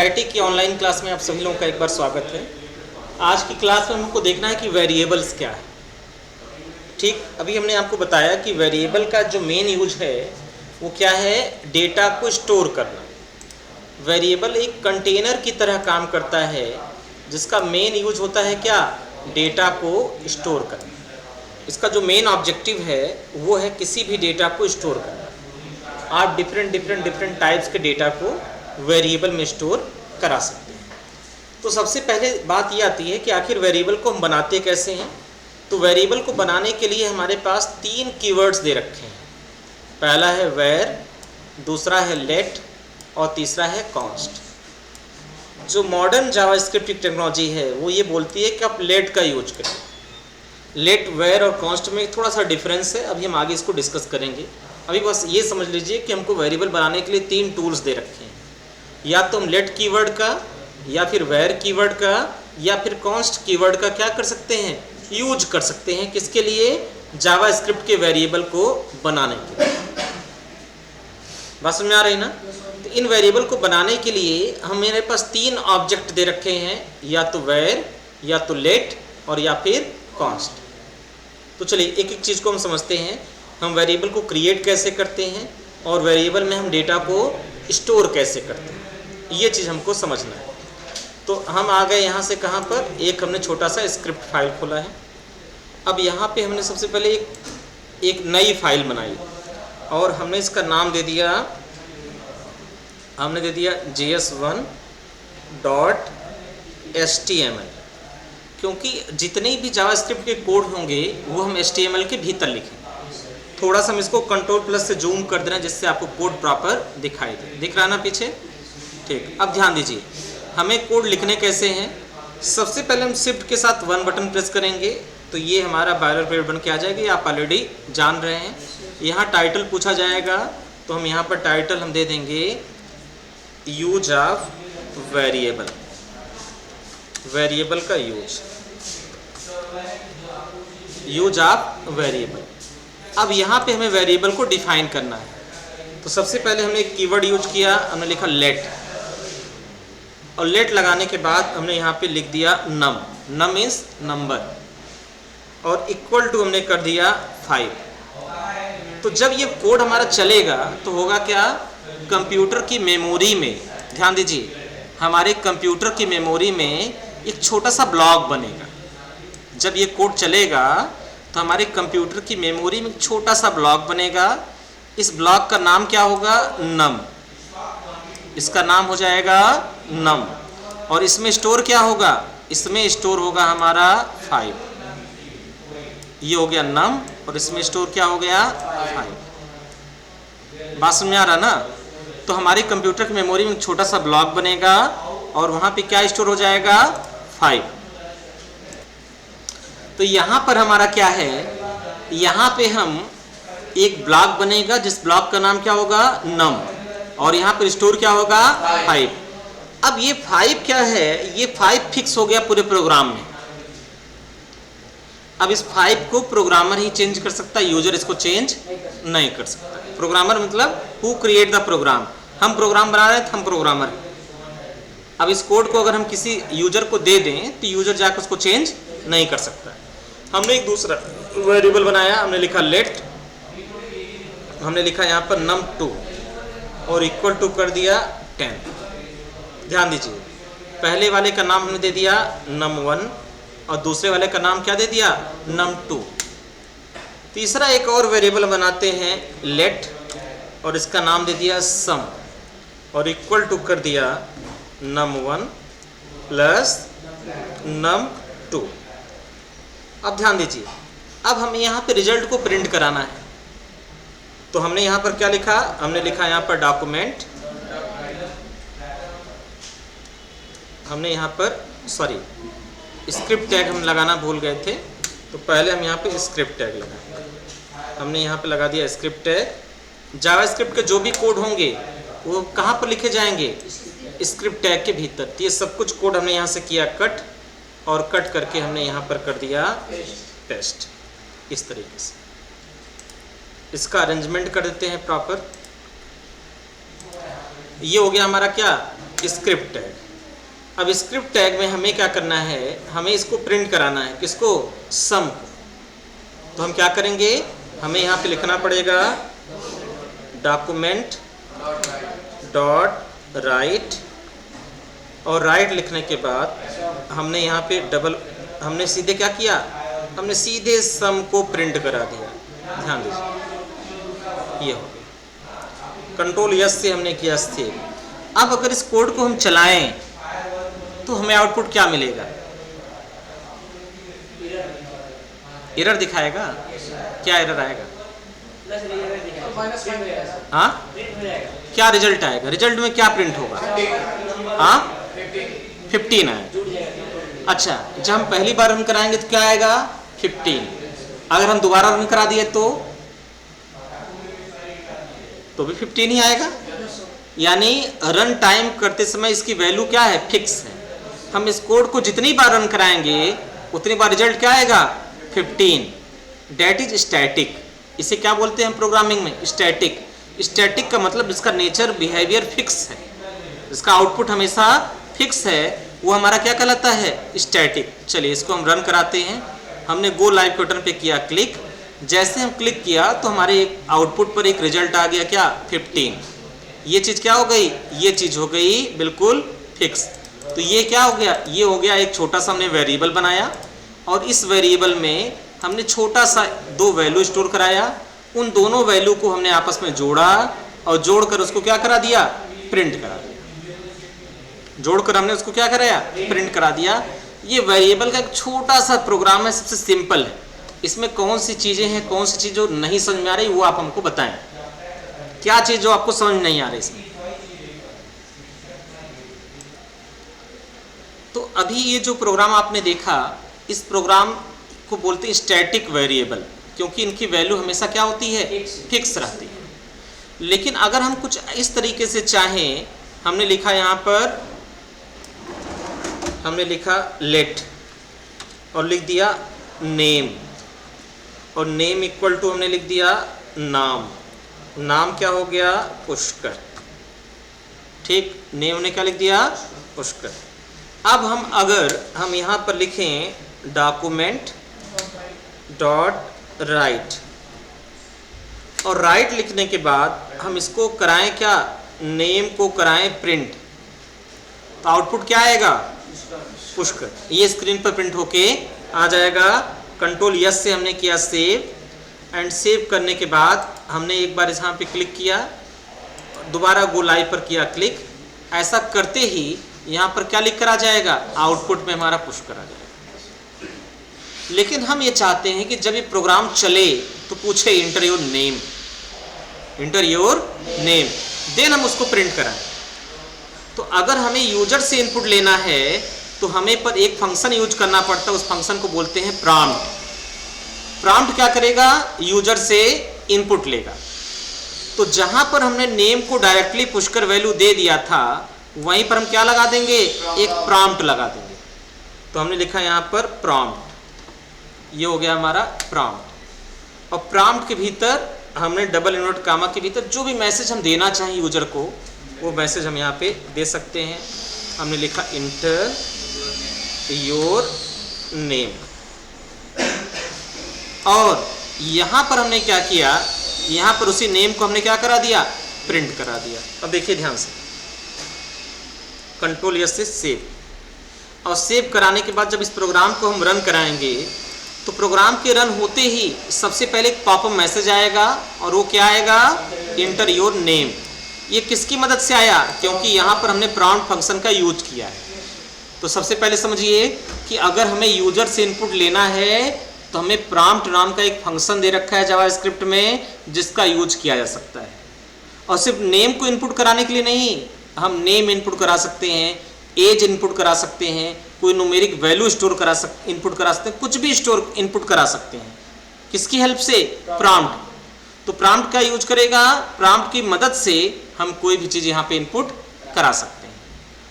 IT की online class में आप सभी लोगों का एक बार स्वागत है। आज की क्लास में हमको देखना है कि वेरिएबल्स क्या है। ठीक, अभी हमने आपको बताया कि वेरिएबल का जो मेन यूज है वो क्या है, डेटा को स्टोर करना। वेरिएबल एक कंटेनर की तरह काम करता है जिसका मेन यूज होता है क्या, डेटा को स्टोर करना। इसका जो मेन ऑब्जेक्टिव है वो है किसी भी डेटा को स्टोर करना। आप डिफरेंट टाइप्स के डेटा को वेरिएबल में स्टोर करा सकते हैं। तो सबसे पहले बात ये आती है कि आखिर वेरिएबल को हम बनाते कैसे हैं। तो वेरिएबल को बनाने के लिए हमारे पास 3 कीवर्ड्स दे रखे हैं। पहला है वेर, दूसरा है लेट और तीसरा है कॉन्स्ट। जो मॉडर्न जावास्क्रिप्ट टेक्नोलॉजी है वो ये बोलती है कि आप लेट का यूज करें। लेट, वेर और कॉन्स्ट में थोड़ा सा डिफरेंस है, अभी हम आगे इसको डिस्कस करेंगे। अभी बस ये समझ लीजिए कि हमको वेरिएबल बनाने के लिए 3 टूल्स दे रखे हैं। या तो हम लेट कीवर्ड का, या फिर वेर कीवर्ड का, या फिर कॉन्स्ट कीवर्ड का क्या कर सकते हैं, यूज कर सकते हैं। किसके लिए, जावास्क्रिप्ट के वेरिएबल को बनाने के लिए। बात समझ में आ रही ना। तो इन वेरिएबल को बनाने के लिए हम मेरे पास 3 ऑब्जेक्ट दे रखे हैं, या तो वेर, या तो लेट और या फिर कॉन्स्ट। तो चलिए एक एक चीज़ को हम समझते हैं। हम वेरिएबल को क्रिएट कैसे करते हैं और वेरिएबल में हम डेटा को स्टोर कैसे करते हैं, ये चीज़ हमको समझना है। तो हम आ गए यहाँ से कहाँ पर, एक हमने छोटा सा स्क्रिप्ट फाइल खोला है। अब यहाँ पे हमने सबसे पहले एक नई फाइल बनाई और हमने इसका नाम दे दिया, js1.html। क्योंकि जितने भी जावास्क्रिप्ट के कोड होंगे वो हम HTML के भीतर लिखेंगे। थोड़ा सा हम इसको Ctrl+ से जूम कर देना जिससे आपको कोड प्रॉपर दिखाई दे। दिख रहा है ना पीछे, ठीक। अब ध्यान दीजिए हमें कोड लिखने कैसे हैं। सबसे पहले हम शिफ्ट के साथ 1 बटन प्रेस करेंगे तो ये हमारा बायोलर बन के आ जाएगी, आप ऑलरेडी जान रहे हैं। यहाँ टाइटल पूछा जाएगा तो हम यहाँ पर टाइटल हम दे देंगे यूज ऑफ वेरिएबल, वेरिएबल का यूज ऑफ वेरिएबल। अब यहाँ पे हमें वेरिएबल को डिफाइन करना है। तो सबसे पहले हमने एक कीवर्ड यूज किया, हमने लिखा लेट, और लेट लगाने के बाद हमने यहाँ पे लिख दिया नम, नम मीन्स नंबर, और इक्वल टू हमने कर दिया 5। तो जब ये कोड हमारा चलेगा तो होगा क्या, कंप्यूटर की मेमोरी में, ध्यान दीजिए हमारे कंप्यूटर की मेमोरी में एक छोटा सा ब्लॉक बनेगा। जब ये कोड चलेगा तो हमारे कंप्यूटर की मेमोरी में छोटा सा ब्लॉक बनेगा। इस ब्लॉक का नाम क्या होगा, नम। इसका नाम हो जाएगा नम, और इसमें स्टोर क्या होगा, इसमें स्टोर होगा हमारा 5। ये हो गया नम और इसमें स्टोर क्या हो गया, 5। बात समझ में आ रहा ना। तो हमारे कंप्यूटर की मेमोरी में छोटा सा ब्लॉक बनेगा और वहां पे क्या स्टोर हो जाएगा, 5। तो यहां पर हमारा क्या है, यहां पे हम एक ब्लॉक बनेगा जिस ब्लॉक का नाम क्या होगा, नम, और यहाँ पर स्टोर क्या होगा, 5। अब ये 5 क्या है, ये 5 फिक्स हो गया पूरे प्रोग्राम में। अब इस 5 को प्रोग्रामर ही चेंज कर सकता है, यूजर इसको चेंज नहीं कर सकता। प्रोग्रामर मतलब हु क्रिएट द प्रोग्राम, हम प्रोग्राम बना रहे हैं तो हम प्रोग्रामर। अब इस कोड को अगर हम किसी यूजर को दे दें तो यूजर जाकर उसको चेंज नहीं कर सकता। हमने एक दूसरा वेरिएबल बनाया, हमने लिखा लेट, हमने लिखा यहाँ पर num2 और इक्वल टू कर दिया 10। ध्यान दीजिए पहले वाले का नाम हमने दे दिया num1 और दूसरे वाले का नाम क्या दे दिया, num2। तीसरा एक और वेरिएबल बनाते हैं लेट, और इसका नाम दे दिया sum और इक्वल टू कर दिया num1 प्लस num2। अब ध्यान दीजिए, अब हमें यहाँ पे रिजल्ट को प्रिंट कराना है। तो हमने यहाँ पर क्या लिखा, हमने लिखा यहाँ पर डॉक्यूमेंट, हमने यहाँ पर स्क्रिप्ट टैग हम लगाना भूल गए थे, तो पहले हम यहाँ पे स्क्रिप्ट टैग लगाएंगे। हमने यहाँ पे लगा दिया स्क्रिप्ट टैग। जावास्क्रिप्ट के जो भी कोड होंगे वो कहाँ पर लिखे जाएंगे, स्क्रिप्ट टैग के भीतर। तो ये सब कुछ कोड हमने यहाँ से किया कट, और कट करके हमने यहाँ पर कर दिया पेस्ट। इस तरीके से इसका अरेंजमेंट कर देते हैं प्रॉपर। ये हो गया हमारा क्या, स्क्रिप्ट टैग। अब स्क्रिप्ट टैग में हमें क्या करना है, हमें इसको प्रिंट कराना है, किसको, सम को। तो हम क्या करेंगे, हमें यहाँ पे लिखना पड़ेगा डॉक्यूमेंट डॉट राइट, और राइट लिखने के बाद हमने यहाँ पे हमने सीधे क्या किया, हमने सीधे सम को प्रिंट करा दिया। ध्यान दीजिए, ये हो गया। कंट्रोल यस से हमने किया स्थिर। अब अगर इस कोड को हम चलाएं तो हमें आउटपुट क्या मिलेगा, एरर दिखाएगा। क्या एरर आएगा, हाँ, क्या रिजल्ट आएगा, रिजल्ट में क्या प्रिंट होगा, हाँ 15 आएगा। अच्छा, जब हम पहली बार रन कराएंगे तो क्या आएगा, 15। अगर हम दोबारा रन करा दिए तो भी 15 ही आएगा। यानी रन टाइम करते समय इसकी वैल्यू क्या है, फिक्स है। हम इस कोड को जितनी बार रन कराएंगे उतनी बार रिजल्ट क्या आएगा, 15। Date is static. इसे क्या बोलते हैं हम प्रोग्रामिंग में, स्टैटिक। स्टैटिक का मतलब इसका नेचर बिहेवियर फिक्स है, इसका आउटपुट हमेशा फिक्स है, वो हमारा क्या कहलाता है, स्टैटिक। चलिए इसको हम रन कराते हैं। हमने गो लाइव के बटन पे किया क्लिक, जैसे हम क्लिक किया तो हमारे एक आउटपुट पर एक रिजल्ट आ गया, क्या, 15। ये चीज़ क्या हो गई, ये चीज़ हो गई बिल्कुल फिक्स। तो ये क्या हो गया, ये हो गया एक छोटा सा हमने वेरिएबल बनाया, और इस वेरिएबल में हमने छोटा सा 2 वैल्यू स्टोर कराया। उन दोनों वैल्यू को हमने आपस में जोड़ा, और जोड़कर उसको क्या करा दिया, प्रिंट करा दिया। जोड़कर हमने उसको क्या कराया, प्रिंट करा दिया। ये वेरिएबल का एक छोटा सा प्रोग्राम है, सबसे सिंपल है। इसमें कौन सी चीज़ें हैं, कौन सी चीज़ जो नहीं समझ में आ रही वो आप हमको बताएं। क्या चीज़ जो आपको समझ नहीं आ रही इसमें। तो अभी ये जो प्रोग्राम आपने देखा, इस प्रोग्राम को बोलते हैं स्टैटिक वेरिएबल, क्योंकि इनकी वैल्यू हमेशा क्या होती है, फिक्स रहती है। लेकिन अगर हम कुछ इस तरीके से चाहें, हमने लिखा यहाँ पर, हमने लिखा लेट और लिख दिया नेम, और नेम इक्वल टू हमने लिख दिया नाम। नाम क्या हो गया, पुष्कर। ठीक, नेम ने क्या लिख दिया, पुष्कर। अब अगर हम यहाँ पर लिखें डॉक्यूमेंट डॉट राइट, और राइट लिखने के बाद हम इसको कराएं क्या, नेम को कराएं प्रिंट, तो आउटपुट क्या आएगा, पुष्कर। ये स्क्रीन पर प्रिंट होके आ जाएगा। कंट्रोल यस से हमने किया सेव, एंड सेव करने के बाद हमने एक बार यहाँ पे क्लिक किया, दोबारा गो लाइव पर किया क्लिक। ऐसा करते ही यहाँ पर क्या लिख कर आ जाएगा, आउटपुट में हमारा पुष्कर आ जाएगा। लेकिन हम ये चाहते हैं कि जब ये प्रोग्राम चले तो पूछे enter your name, enter your name, then हम उसको प्रिंट कराएं। तो अगर हमें यूजर से इनपुट लेना है तो हमें पर एक फंक्शन यूज करना पड़ता है, उस फंक्शन को बोलते हैं प्रॉम्प्ट। प्रॉम्प्ट क्या करेगा, यूजर से इनपुट लेगा। तो जहां पर हमने नेम को डायरेक्टली पुष्कर वैल्यू दे दिया था, वहीं पर हम क्या लगा देंगे, एक प्रॉम्प्ट लगा देंगे। तो हमने लिखा यहाँ पर प्रॉम्प्ट, ये हो गया हमारा प्रॉम्प्ट। और प्रॉम्प्ट के भीतर हमने डबल इन्वर्ट कामा के भीतर जो भी मैसेज हम देना चाहें यूजर को, वो मैसेज हम यहाँ पे दे सकते हैं। हमने लिखा इंटर योर नेम, और यहाँ पर हमने क्या किया, यहाँ पर उसी नेम को हमने क्या करा दिया, प्रिंट करा दिया। अब देखिए ध्यान से, कंट्रोल यस से सेव, और सेव कराने के बाद जब इस प्रोग्राम को हम रन कराएंगे तो प्रोग्राम के रन होते ही सबसे पहले एक पॉपअप मैसेज आएगा, और वो क्या आएगा, इंटर योर नेम। ये किसकी मदद से आया, क्योंकि यहाँ पर हमने प्रॉम्प्ट फंक्शन का यूज किया है। तो सबसे पहले समझिए कि अगर हमें यूजर से इनपुट लेना है तो हमें प्रॉम्प्ट नाम का एक फंक्शन दे रखा है जावास्क्रिप्ट में, जिसका यूज किया जा सकता है। और सिर्फ नेम को इनपुट कराने के लिए नहीं, हम नेम इनपुट करा सकते हैं, एज इनपुट करा सकते हैं, कोई न्यूमेरिक वैल्यू स्टोर इनपुट करा सकते हैं, कुछ भी स्टोर इनपुट करा सकते हैं। किसकी हेल्प से, प्रॉम्प्ट। तो प्रॉम्प्ट का यूज करेगा, प्रॉम्प्ट की मदद से हम कोई भी चीज़ यहाँ पे इनपुट करा सकते हैं।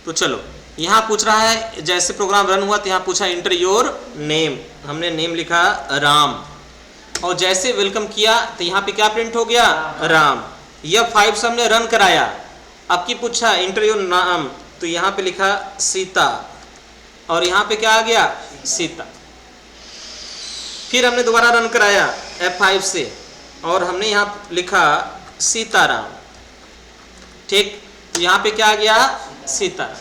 तो चलो, यहाँ पूछ रहा है, जैसे प्रोग्राम रन हुआ तो यहाँ पूछा इंटर योर नेम, हमने नेम लिखा राम, और जैसे वेलकम किया तो यहाँ पे क्या प्रिंट हो गया, राम। यह 5 से हमने रन कराया, अब की पूछा इंटर योर नाम, तो यहाँ पे लिखा सीता और यहाँ पे क्या आ गया, सीता। फिर हमने दोबारा रन कराया F5 से और हमने यहाँ लिखा सीताराम। ठीक, तो यहाँ पे क्या आ गया, सीता।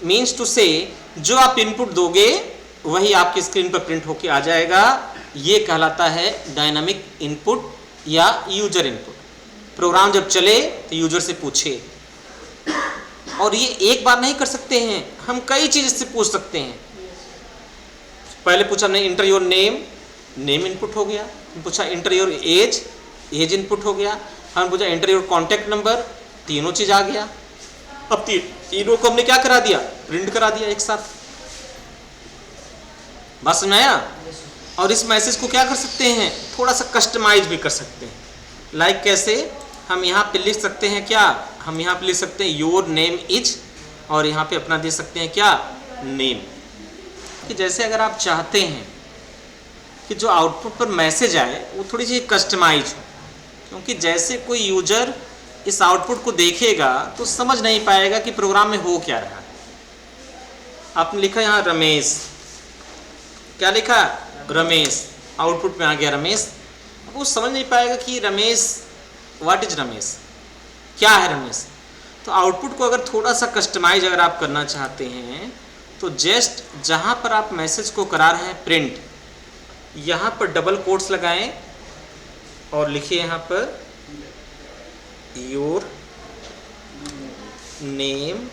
मीन्स टू से जो आप इनपुट दोगे वही आपकी स्क्रीन पर प्रिंट होके आ जाएगा। ये कहलाता है डायनामिक इनपुट या यूजर इनपुट। प्रोग्राम जब चले तो यूजर से पूछे, और ये एक बार नहीं कर सकते हैं, हम कई चीज इससे पूछ सकते हैं। पहले पूछा हमने enter your name, name input हो गया। हम पूछा enter your age, age input हो गया। हम पूछा इंटर योर कॉन्टैक्ट नंबर, तीनों चीज आ गया। अब तीनों को हमने क्या करा दिया, प्रिंट करा दिया एक साथ। बात समझ आया? और इस मैसेज को क्या कर सकते हैं, थोड़ा सा कस्टमाइज भी कर सकते हैं। लाइक कैसे, हम यहाँ पे लिख सकते हैं क्या, हम यहाँ पे लिख सकते हैं योर नेम इज, और यहाँ पे अपना दे सकते हैं क्या, नेम। कि जैसे अगर आप चाहते हैं कि जो आउटपुट पर मैसेज आए वो थोड़ी सी कस्टमाइज हो, क्योंकि जैसे कोई यूजर इस आउटपुट को देखेगा तो समझ नहीं पाएगा कि प्रोग्राम में हो क्या रहा है। आपने लिखा यहाँ रमेश, क्या लिखा, रमेश, आउटपुट में आ गया रमेश। वो समझ नहीं पाएगा कि रमेश, व्हाट इज रमेश, क्या है रमेश। तो आउटपुट को अगर थोड़ा सा कस्टमाइज अगर आप करना चाहते हैं तो जस्ट जहाँ पर आप मैसेज को करा रहे हैं प्रिंट, यहाँ पर डबल कोट्स लगाएं और लिखिए यहाँ पर योर नेम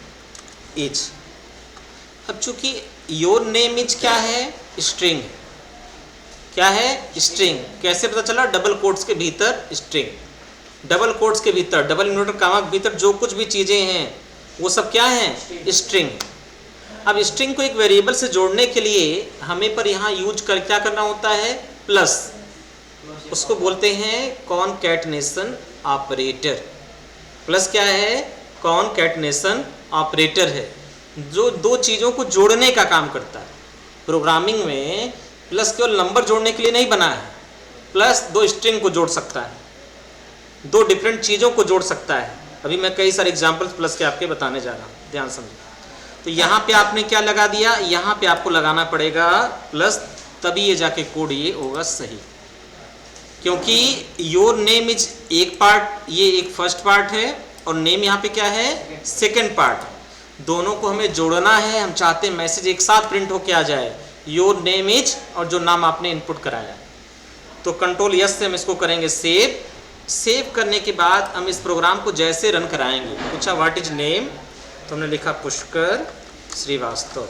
इज। अब चूंकि योर नेम इज क्या है, स्ट्रिंग। क्या है, स्ट्रिंग। कैसे पता चला, डबल कोट्स के भीतर स्ट्रिंग। डबल कोट्स के भीतर, डबल इन्वर्टेड कामा के भीतर जो कुछ भी चीजें हैं वो सब क्या हैं, स्ट्रिंग। अब स्ट्रिंग को एक वेरिएबल से जोड़ने के लिए हमें पर यहाँ यूज कर क्या करना होता है, प्लस। उसको बोलते हैं कॉनकैटनेशन ऑपरेटर। प्लस क्या है, कॉनकैटनेशन ऑपरेटर है, जो दो चीज़ों को जोड़ने का काम करता है। प्रोग्रामिंग में प्लस केवल नंबर जोड़ने के लिए नहीं बना है, प्लस दो स्ट्रिंग को जोड़ सकता है, दो डिफरेंट चीज़ों को जोड़ सकता है। अभी मैं कई सारे एग्जाम्पल्स प्लस के आपके बताने जा रहा हूँ, ध्यान समझिए। तो यहाँ पे आपने क्या लगा दिया, यहाँ पे आपको लगाना पड़ेगा प्लस, तभी ये जाके कोड ये होगा सही। क्योंकि योर नेम इज एक पार्ट, ये एक फर्स्ट पार्ट है, और नेम यहाँ पे क्या है, सेकेंड पार्ट। दोनों को हमें जोड़ना है। हम चाहते हैं मैसेज एक साथ प्रिंट होके आ जाए, योर नेम इज और जो नाम आपने इनपुट कराया। तो कंट्रोल यस से हम इसको करेंगे सेव। सेव करने के बाद हम इस प्रोग्राम को जैसे रन कराएंगे, पूछा व्हाट इज नेम, तो हमने लिखा पुष्कर श्रीवास्तव,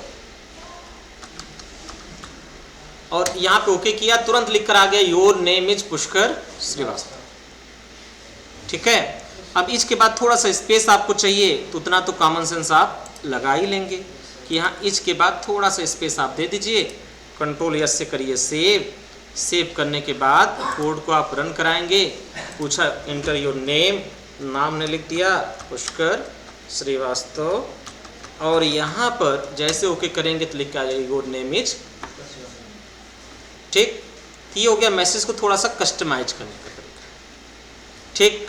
और यहाँ पे ओके किया, तुरंत लिख कर आ गया your name is Pushkar Shrivastava. ठीक है। अब इसके बाद थोड़ा सा स्पेस आपको चाहिए, तो उतना तो कॉमन सेंस आप लगा ही लेंगे कि यहाँ इसके बाद थोड़ा सा स्पेस आप दे दीजिए। कंट्रोल यस से करिए सेव। सेव करने के बाद कोड को आप रन कराएंगे। पूछा इंटर योर नेम, नाम ने लिख दिया पुष्कर श्रीवास्तव, और यहाँ पर जैसे ओके करेंगे तो लिख के आ जाएगी योर नेम इज। ठीक, ये हो गया मैसेज को थोड़ा सा कस्टमाइज करने का तरीका। ठीक।